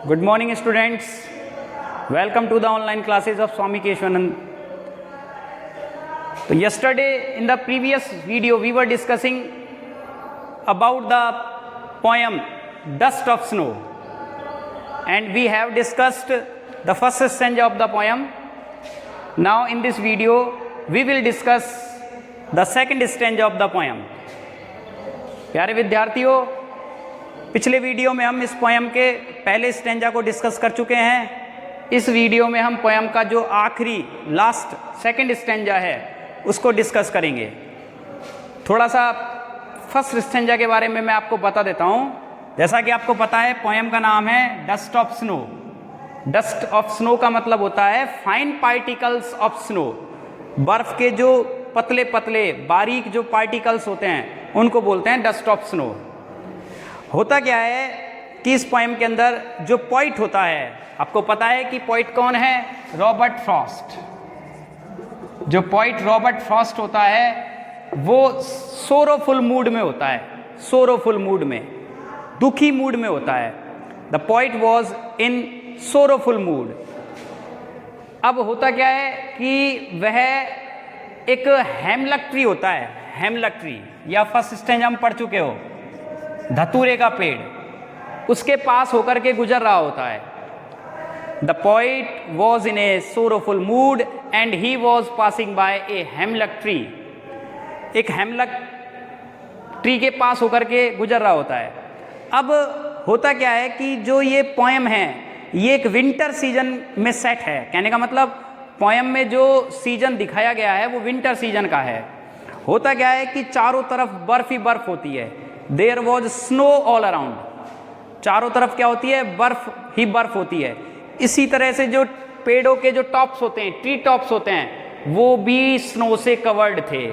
Good morning, students. Welcome to the online classes of Swami Keshwanand. So yesterday in the previous video we were discussing about the poem Dust of Snow, and we have discussed the first stanza of the poem. Now in this video we will discuss the second stanza of the poem. प्यारे विद्यार्थियों, पिछले video में हम इस poem के पहले stanza को discuss कर चुके हैं। इस वीडियो में हम पोएम का जो आखिरी लास्ट सेकंड स्टेंजा है उसको डिस्कस करेंगे। थोड़ा सा फर्स्ट स्टेंजा के बारे में मैं आपको बता देता हूँ। जैसा कि आपको पता है, पोएम का नाम है dust of snow. Dust of snow का मतलब होता है फाइन पार्टिकल्स ऑफ स्नो। बर्फ के जो पतले पतले बारीक जो पार्टिकल्स होते हैं उनको बोलते हैं डस्ट ऑफ स्नो। होता क्या है कि इस पोएम के अंदर जो पोइट होता है, आपको पता है कि पोइट कौन है? Robert Frost. जो पोइट रॉबर्ट फ्रॉस्ट होता है वो सोरोफुल मूड में होता है, सोरोफुल मूड में, दुखी मूड में होता है। The poet was in sorrowful mood. अब होता क्या है कि वह एक हेमलक ट्री होता है, हेमलक ट्री, या फर्स्ट स्टेंजा हम पढ़ चुके हो, धतूरे का पेड़, उसके पास होकर के गुजर रहा होता है। The poet was in A sorrowful mood and he was passing by A हेमलक tree. एक हेमलक ट्री के पास होकर के गुजर रहा होता है। अब होता क्या है कि जो ये पोएम है ये एक विंटर सीजन में सेट है। कहने का मतलब पोएम में जो सीजन दिखाया गया है वो विंटर सीजन का है। होता क्या है कि चारों तरफ बर्फ ही बर्फ होती है। There was snow all around. चारों तरफ क्या होती है? बर्फ ही बर्फ होती है। इसी तरह से जो पेड़ों के जो टॉप्स होते हैं, ट्री टॉप्स होते हैं, वो भी स्नो से कवर्ड थे।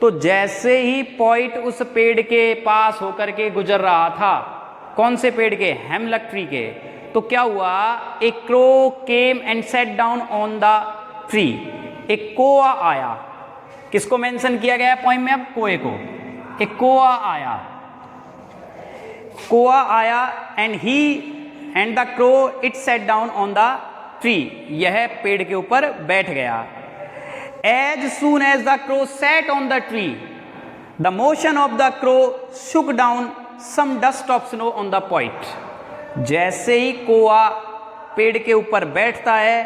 तो जैसे ही पोइट उस पेड़ के पास होकर के गुजर रहा था, कौन से पेड़ के? हेमलक ट्री के, तो क्या हुआ? एक crow came and set down on the tree. एक कोआ आया। किसको मेंशन किया गया है पोएम में? अब कोए को। एक कोआ आया, कोआ आया and the crow it sat down on the tree. यह पेड़ के ऊपर बैठ गया। As soon as the crow sat on the tree the motion of the crow shook down some dust of snow on the poet. जैसे ही कोआ पेड़ के ऊपर बैठता है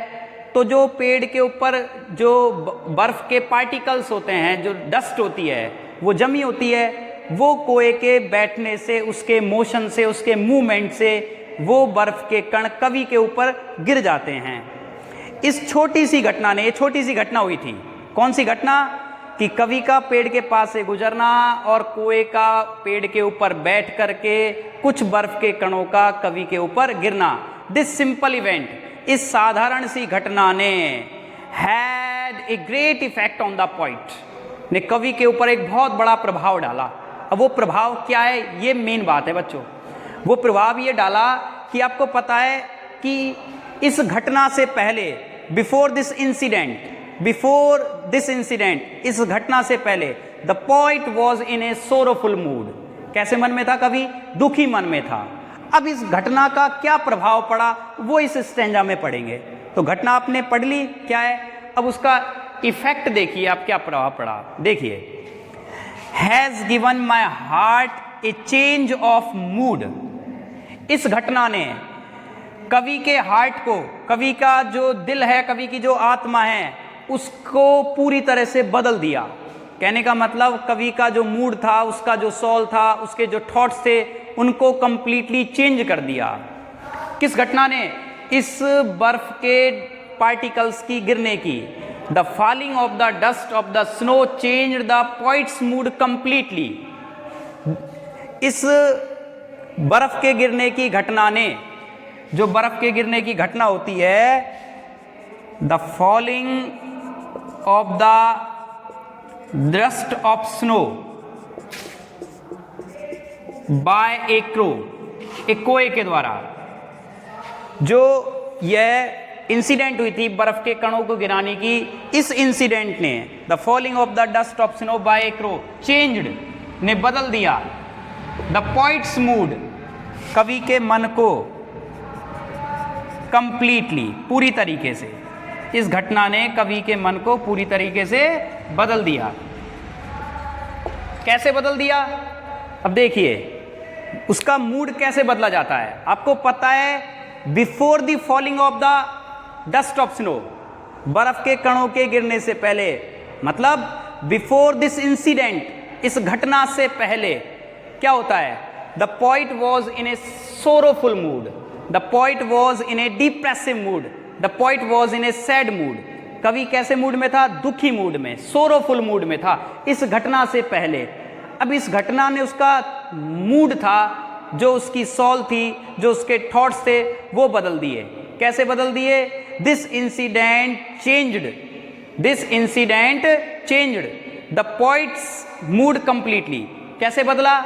तो जो पेड़ के ऊपर जो बर्फ के पार्टिकल्स होते हैं, जो डस्ट होती है, वो जमी होती है, वो कोए के बैठने से, उसके मोशन से, उसके मूवमेंट से वो बर्फ के कण कवि के ऊपर गिर जाते हैं। इस छोटी सी घटना ने, ये छोटी सी घटना हुई थी। कौन सी घटना? कि कवि का पेड़ के पास से गुजरना और कोए का पेड़ के ऊपर बैठ करके कुछ बर्फ के कणों का कवि के ऊपर गिरना। दिस सिंपल इवेंट, इस साधारण सी घटना ने had a great effect on the poet, ने कवि के ऊपर एक बहुत बड़ा प्रभाव डाला। अब वो प्रभाव क्या है, ये मेन बात है बच्चों। वो प्रभाव ये डाला कि आपको पता है कि इस घटना से पहले, बिफोर दिस इंसिडेंट, इस घटना से पहले the poet was in A sorrowful mood. कैसे मन में था? कवि दुखी मन में था। अब इस घटना का क्या प्रभाव पड़ा वो इस स्टेंजा में पढ़ेंगे। तो घटना आपने पढ़ ली, क्या है? अब उसका इफेक्ट देखिए, आप क्या प्रभाव पड़ा। देखिए, has given my heart A change of mood. इस घटना ने कवि के हार्ट को, कवि का जो दिल है, कवि की जो आत्मा है, उसको पूरी तरह से बदल दिया। कहने का मतलब कवि का जो मूड था, उसका जो सोल था, उसके जो थॉट्स थे, उनको कंप्लीटली चेंज कर दिया। किस घटना ने? इस बर्फ के पार्टिकल्स की गिरने की। The falling of the dust of the snow changed the poet's mood completely. इस बर्फ के गिरने की घटना ने, जो बर्फ के गिरने की घटना होती है, the falling of the dust of snow by a crow, एक कोए के द्वारा, जो यह इंसिडेंट हुई थी बर्फ के कणों को गिराने की, इस इंसिडेंट ने, the falling of the dust of snow by a crow, changed, ने बदल दिया द पोइट्स मूड, कवि के मन को, कंप्लीटली, पूरी तरीके से। इस घटना ने कवि के मन को पूरी तरीके से बदल दिया। कैसे बदल दिया? अब देखिए उसका मूड कैसे बदला जाता है। आपको पता है before the falling of the dust of snow, बर्फ के कणों के गिरने से पहले, मतलब बिफोर दिस इंसिडेंट, इस घटना से पहले क्या होता है? The poet was in A sorrowful mood, the poet was in A depressive mood, the poet was in A sad mood. कवि कैसे मूड में था? दुखी मूड में, सोरोफुल मूड में था इस घटना से पहले। अब इस घटना ने उसका मूड था, जो उसकी सॉल थी, जो उसके थॉट्स थे, वो बदल दिए। कैसे बदल दिए? This incident changed, this incident changed the poet's mood completely. कैसे बदला?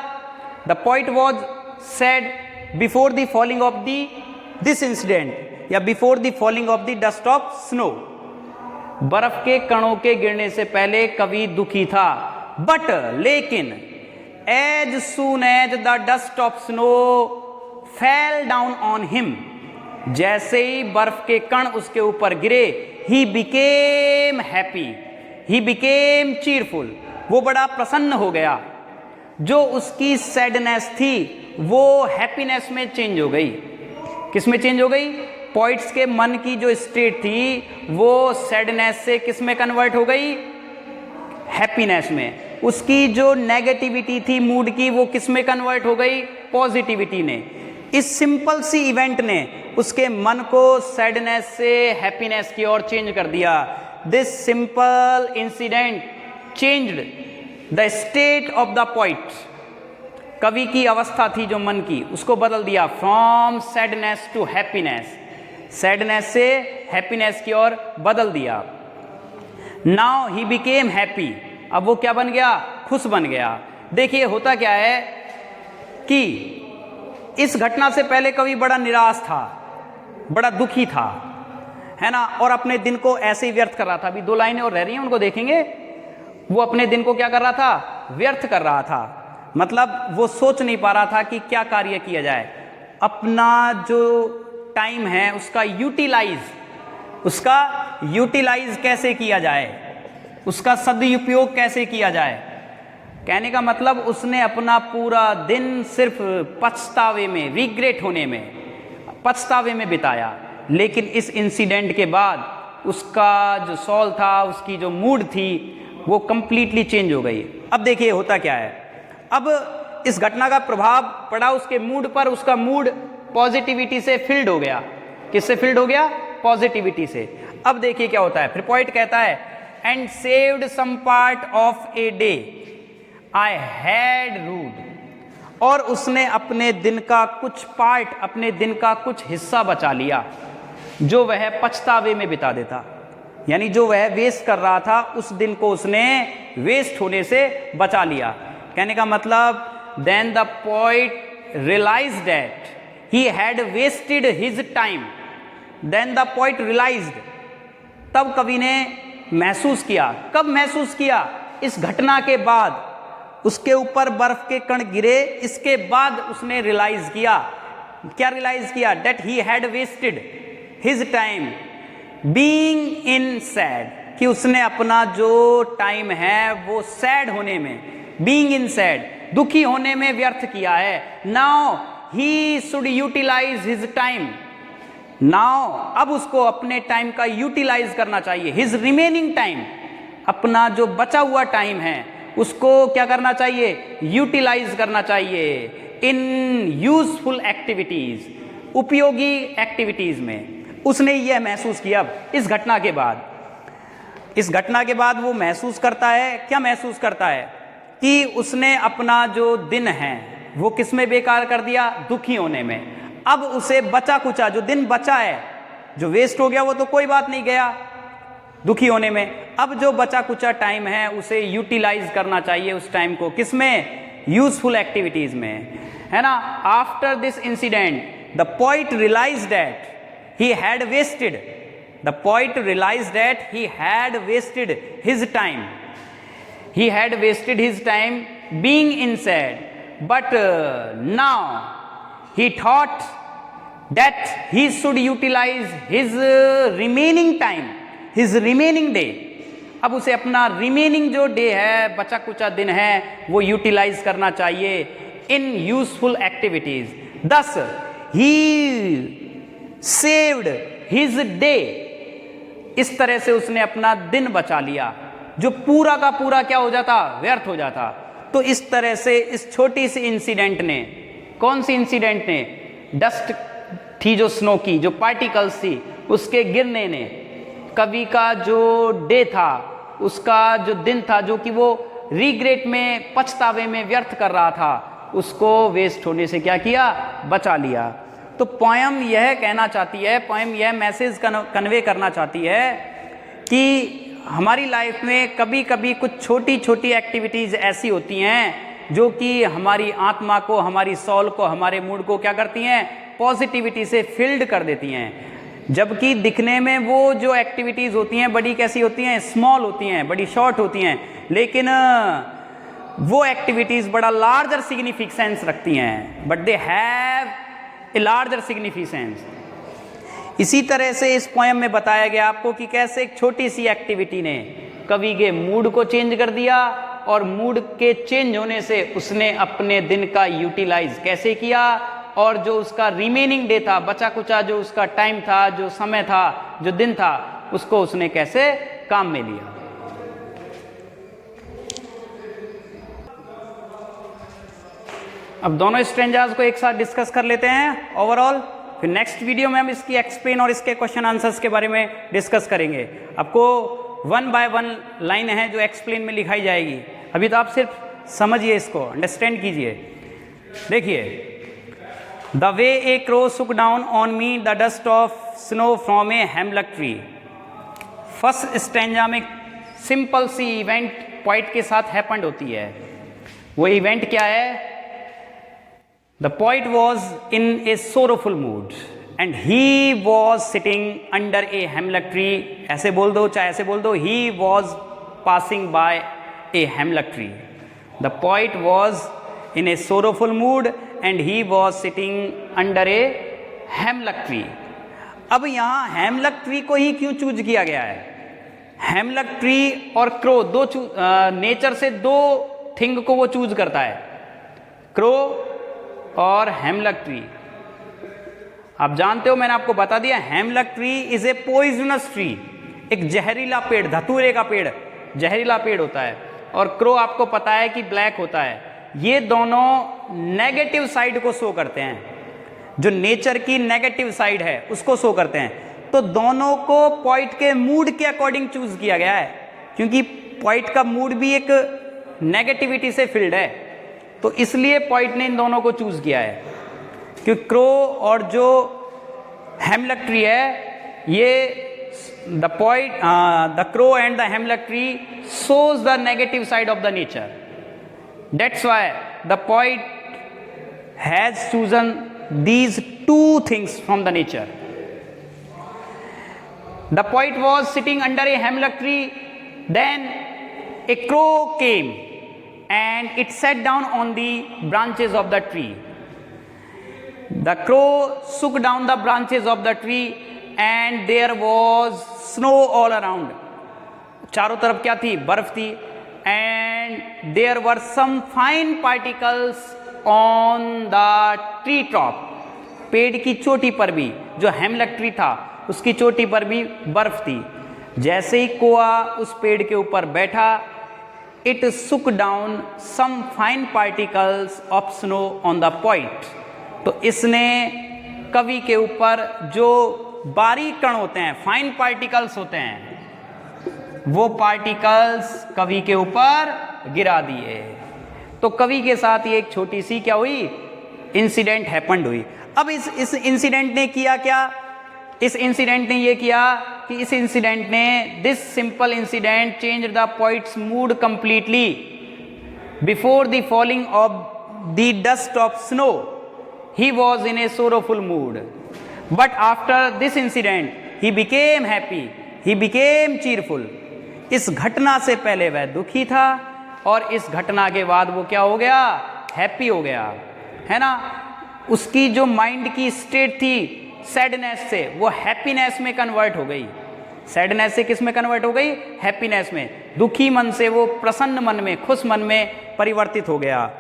The poet was sad before the falling of this incident, या before the falling of the dust of snow. बर्फ के कणों के गिरने से पहले कवि दुखी था, बट लेकिन as soon as the dust of snow fell down on him, जैसे ही बर्फ के कण उसके ऊपर गिरे, he became happy, he became cheerful, वो बड़ा प्रसन्न हो गया। जो उसकी सैडनेस थी वो हैप्पीनेस में चेंज हो गई। किस में चेंज हो गई? पोइट्स के मन की जो स्टेट थी वो सैडनेस से किस में कन्वर्ट हो गई? हैप्पीनेस में। उसकी जो नेगेटिविटी थी मूड की, वो किस में कन्वर्ट हो गई? पॉजिटिविटी ने। इस सिंपल सी इवेंट ने उसके मन को सैडनेस से हैप्पीनेस की ओर चेंज कर दिया। This simple incident changed the state of the poet. कवि की अवस्था थी जो मन की, उसको बदल दिया from sadness to happiness, sadness से हैप्पीनेस की ओर बदल दिया। नाउ ही बिकेम हैप्पी, अब वो क्या बन गया? खुश बन गया। देखिए होता क्या है कि इस घटना से पहले कवि बड़ा निराश था, बड़ा दुखी था, है ना, और अपने दिन को ऐसे ही व्यर्थ कर रहा था। अभी 2 लाइनें और रह रही हैं, उनको देखेंगे। वो अपने दिन को क्या कर रहा था? व्यर्थ कर रहा था। मतलब वो सोच नहीं पा रहा था कि क्या कार्य किया जाए, अपना जो टाइम है उसका यूटिलाइज कैसे किया जाए, उसका सदुपयोग कैसे किया जाए। कहने का मतलब उसने अपना पूरा दिन सिर्फ पछतावे में, रिग्रेट होने में, पछतावे में बिताया। लेकिन इस इंसिडेंट के बाद उसका जो सॉल था, उसकी जो मूड थी, वो कंप्लीटली चेंज हो गई। अब देखिए होता क्या है, अब इस घटना का प्रभाव पड़ा उसके मूड पर। उसका मूड पॉजिटिविटी से फिल्ड हो गया। किससे फिल्ड हो गया? पॉजिटिविटी से। अब देखिए क्या होता है, फिर पोइट कहता है and saved some part of a day I had rued, और उसने अपने दिन का कुछ पार्ट, अपने दिन का कुछ हिस्सा बचा लिया जो वह पछतावे में बिता देता। यानी जो वह वेस्ट कर रहा था उस दिन को उसने वेस्ट होने से बचा लिया। कहने का मतलब then the poet realised that he had wasted his time, then the poet realised, तब कवि ने महसूस किया। कब महसूस किया? इस घटना के बाद, उसके ऊपर बर्फ के कण गिरे, इसके बाद उसने रियलाइज किया। क्या रियलाइज किया? That he had wasted his time being in sad, कि उसने अपना जो टाइम है वो सैड होने में, बीइंग इन सैड, दुखी होने में व्यर्थ किया है। Now he should utilise his time, now अब उसको अपने टाइम का यूटिलाइज करना चाहिए। हिज रिमेनिंग टाइम, अपना जो बचा हुआ टाइम है उसको क्या करना चाहिए? यूटिलाइज करना चाहिए इन यूजफुल एक्टिविटीज, उपयोगी एक्टिविटीज में। उसने यह महसूस किया। अब इस घटना के बाद, इस घटना के बाद वो महसूस करता है, क्या महसूस करता है? कि उसने अपना जो दिन है वो किस में बेकार कर दिया? दुखी होने में। अब उसे बचा कुचा जो दिन बचा है, जो वेस्ट हो गया वो तो कोई बात नहीं, गया दुखी होने में। अब जो बचा कुचा टाइम है उसे यूटिलाइज करना चाहिए उस टाइम को, किस में? यूजफुल एक्टिविटीज में, है ना। After this incident the poet realised that he had wasted, the poet realized that he had wasted his time, he had wasted his time being in sad, but now he thought that he should utilize his remaining time, his remaining day. अब उसे अपना remaining जो day है, बचा कुचा दिन है, वो utilise करना चाहिए इन यूजफुल एक्टिविटीज. दस ही सेव्ड हिज डे. इस तरह से उसने अपना दिन बचा लिया, जो पूरा का पूरा क्या हो जाता, व्यर्थ हो जाता. तो इस तरह से इस छोटी सी इंसिडेंट ने, कौन सी इंसिडेंट ने, डस्ट थी जो स्नो की, जो पार्टिकल्स थी उसके गिरने ने कवि का जो डे था, उसका जो दिन था, जो कि वो रिग्रेट में, पछतावे में व्यर्थ कर रहा था, उसको वेस्ट होने से क्या किया, बचा लिया. तो पोयम यह कहना चाहती है, पोयम यह मैसेज कन्वे करना चाहती है कि हमारी लाइफ में कभी कभी कुछ छोटी छोटी एक्टिविटीज़ ऐसी होती हैं जो कि हमारी आत्मा को, हमारी सोल को, हमारे मूड को क्या करती हैं, पॉजिटिविटी से फिल्ड कर देती हैं. जबकि दिखने में वो जो एक्टिविटीज़ होती हैं बड़ी कैसी होती हैं, स्मॉल होती हैं, बड़ी शॉर्ट होती हैं, लेकिन वो एक्टिविटीज़ बड़ा लार्जर सिग्निफिकेंस रखती हैं. But they have a larger significance. इसी तरह से इस पोएम में बताया गया आपको कि कैसे एक छोटी सी एक्टिविटी ने कवि के मूड को चेंज कर दिया, और मूड के चेंज होने से उसने अपने दिन का यूटिलाइज कैसे किया, और जो उसका रिमेनिंग डे था, बचा कुचा जो उसका टाइम था, जो समय था, जो दिन था, उसको उसने कैसे काम में लिया. अब दोनों स्ट्रेंजर्स को एक साथ डिस्कस कर लेते हैं ओवरऑल, फिर नेक्स्ट वीडियो में हम इसकी एक्सप्लेन और इसके क्वेश्चन आंसर्स के बारे में डिस्कस करेंगे. आपको 1 बाय 1 लाइन है जो एक्सप्लेन में लिखाई जाएगी. अभी तो आप सिर्फ समझिए, इसको अंडरस्टैंड कीजिए. देखिए, द वे ए क्रो सुक down on me the dust of snow from A हेमलक tree. First stanza में सिंपल सी इवेंट पॉइंट के साथ हैपेंड होती है. वो इवेंट क्या है? The poet was in a sorrowful mood and he was sitting under a hemlock tree. ऐसे बोल दो, चाहे ऐसे बोल दो, he was passing by a hemlock tree. The poet was in a sorrowful mood and he was sitting under a hemlock tree. अब यहाँ hemlock tree को ही क्यों चूज किया गया है? hemlock tree और crow दो नेचर से दो थिंग को वो चूज करता है, crow और हेमलक ट्री. आप जानते हो, मैंने आपको बता दिया, हेमलक tree is a poisonous tree. एक जहरीला पेड़, धतूरे का पेड़, जहरीला पेड़ होता है. और क्रो आपको पता है कि ब्लैक होता है. ये दोनों नेगेटिव साइड को शो करते हैं, जो नेचर की नेगेटिव साइड है उसको शो करते हैं. तो दोनों को पोइट के मूड के अकॉर्डिंग चूज किया गया है, क्योंकि पोइट का मूड भी एक नेगेटिविटी से फिल्ड है. तो इसलिए पोइट ने इन दोनों को चूज किया है, क्योंकि क्रो और जो हेमलक ट्री है, ये the poet, the crow and the हेमलक tree shows the negative side of the nature. That's why the poet has chosen these two things from the nature. The poet was sitting under a hemlock tree, then a crow came and it sat down on the branches of the tree. The crow shook down the branches of the tree and there was snow all around. चारों तरफ क्या थी? बर्फ थी. And there were some fine particles on the tree top. पेड़ की चोटी पर भी, जो हेमलक ट्री था उसकी चोटी पर भी बर्फ थी. जैसे ही कोआ उस पेड़ के ऊपर बैठा, it shook down some fine particles of snow on the poet. तो इसने कवि के ऊपर जो बारीक कण होते हैं, फाइन पार्टिकल्स होते हैं, वो पार्टिकल्स कवि के ऊपर गिरा दिए. तो कवि के साथ ये एक छोटी सी क्या हुई? इंसिडेंट हैपेंड हुई. अब इस इंसिडेंट ने किया क्या? इस इंसिडेंट ने ये किया कि इस इंसिडेंट ने, this simple incident change the poet's mood completely. Before the falling of the dust of snow he was in a sorrowful mood, but after this incident he became happy, he became cheerful. इस घटना से पहले वह दुखी था और इस घटना के बाद वो क्या हो गया? हैप्पी हो गया, है ना. उसकी जो माइंड की स्टेट थी सैडनेस से, वो हैप्पीनेस में कन्वर्ट हो गई। सैडनेस से किस में कन्वर्ट हो गई? हैप्पीनेस में। दुखी मन से वो प्रसन्न मन में, खुश मन में परिवर्तित हो गया।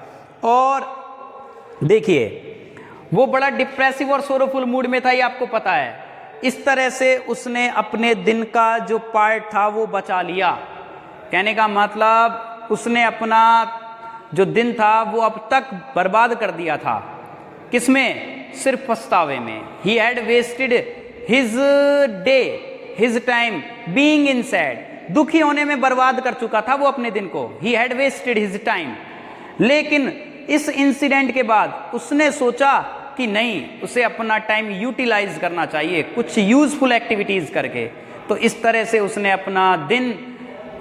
और देखिए वो बड़ा डिप्रेसिव और सोरोफुल मूड में था, ये आपको पता है। इस तरह से उसने अपने दिन का जो पार्ट था वो बचा लिया। कहने का मतलब उसने अपना जो दिन था वो अब तक बर्बाद कर दिया था। किसमें? सिर्फ पछतावे में। He had wasted his day, his time being in sad. दुखी होने में बर्बाद कर चुका था वो अपने दिन को। He had wasted his time. लेकिन इस इंसिडेंट के बाद उसने सोचा कि नहीं, उसे अपना टाइम यूटिलाइज करना चाहिए कुछ यूजफुल एक्टिविटीज करके। तो इस तरह से उसने अपना दिन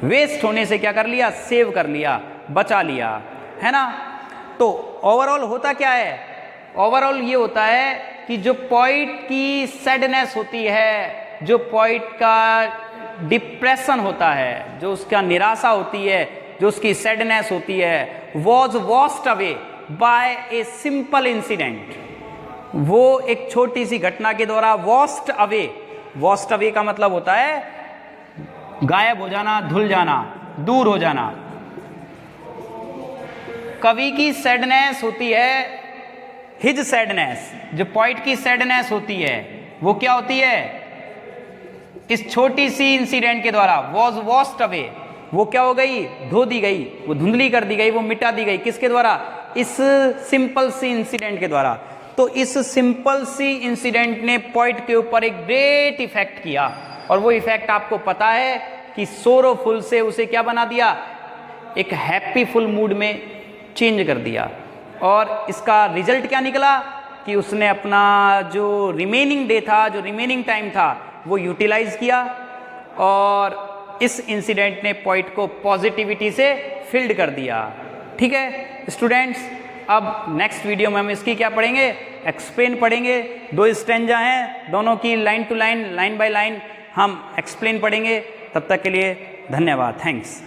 वेस्ट होने से क्या कर लिया? सेव कर लिया, बचा लिया, है ना। तो ओवरऑल होता क्या है? ओवरऑल ये होता है कि जो पोइट की सैडनेस होती है, जो पोइट का डिप्रेशन होता है, जो उसका निराशा होती है, जो उसकी सैडनेस होती है, was washed away by a simple incident. वो एक छोटी सी घटना के द्वारा वॉश्ड अवे। वॉश्ड अवे का मतलब होता है गायब हो जाना, धुल जाना, दूर हो जाना। कवि की सैडनेस होती है हिज सैडनेस। जो पोइट की सैडनेस होती है वो क्या होती है? इस छोटी सी इंसिडेंट के द्वारा वॉज वॉश्ड अवे। वो क्या हो गई? धो दी गई, वो धुंधली कर दी गई, वो मिटा दी गई। किसके द्वारा? इस सिंपल सी इंसिडेंट के द्वारा। तो इस सिंपल सी इंसिडेंट ने पोइट के ऊपर एक ग्रेट इफेक्ट किया, और वो इफेक्ट आपको पता है कि सोरोफुल से उसे क्या बना दिया? एक हैप्पीफुल मूड में चेंज कर दिया। और इसका रिजल्ट क्या निकला कि उसने अपना जो रिमेनिंग डे था, जो रिमेनिंग टाइम था, वो यूटिलाइज किया। और इस इंसिडेंट ने पोइट को पॉजिटिविटी से फिल्ड कर दिया। ठीक है स्टूडेंट्स, अब नेक्स्ट वीडियो में हम इसकी क्या पढ़ेंगे? एक्सप्लेन पढ़ेंगे। 2 स्टेंजा हैं, दोनों की line to line, line by line हम एक्सप्लेन पढ़ेंगे। तब तक के लिए धन्यवाद। थैंक्स।